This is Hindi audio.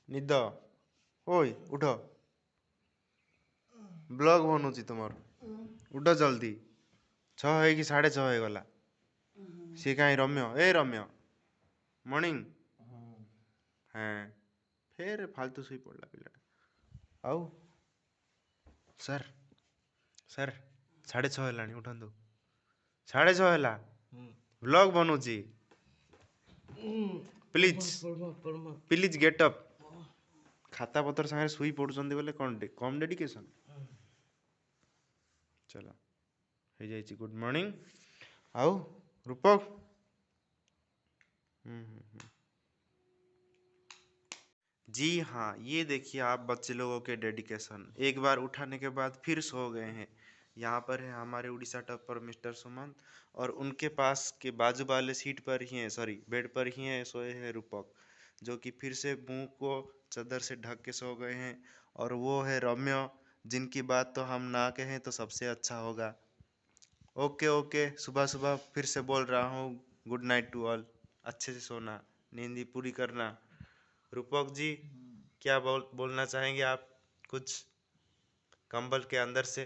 ନିଦ ଓଇ ଉଠ ବ୍ଲଗ ବନୁଛି ତୁମର ଉଠ ଜଲ୍ଦି 6 ହେଇକି 6:30 ହେଇଗଲା ସିଏ କାହିଁ ରମ୍ୟ ଏ ରମ୍ୟ ମର୍ଣ୍ଣିଂ ହଁ ଫେର ଫାଲତୁ ଶୋଇ ପଡ଼ିଲା ପିଲାଟା ଆଉ ସାର୍ ସାର୍ 6:30 ହେଲାଣି ଉଠନ୍ତୁ 6:30 ହେଲା ବ୍ଲଗ ବନୁଛି ପ୍ଲିଜ୍ ପ୍ଲିଜ୍ ଗେଟ୍ ଅପ୍ ଖାତା ପତ୍ର ସାଙ୍ଗରେ ଶୋଇ ପଡ଼ୁଛନ୍ତି ବୋଲେ କ'ଣ କମ୍ ଡେଡିକେସନ୍ चलो हो जाए गुड मॉर्निंग आओ रूपक जी हाँ ये देखिए आप बच्चे लोगों के डेडिकेशन एक बार उठाने के बाद फिर सो गए हैं यहाँ पर है हमारे उड़ीसा टॉपर मिस्टर सुमंत और उनके पास के बाजू वाले सीट पर ही हैं सॉरी बेड पर ही हैं सोए हैं रूपक जो कि फिर से मुंह को चादर से ढक के सो गए हैं और वो है रम्य जिनकी बात तो हम ना कहें तो सबसे अच्छा होगा ओके ओके सुबह सुबह फिर से बोल रहा हूँ गुड नाइट टू ऑल अच्छे से सोना नींद पूरी करना रूपक जी क्या बोलना चाहेंगे आप कुछ कंबल के अंदर से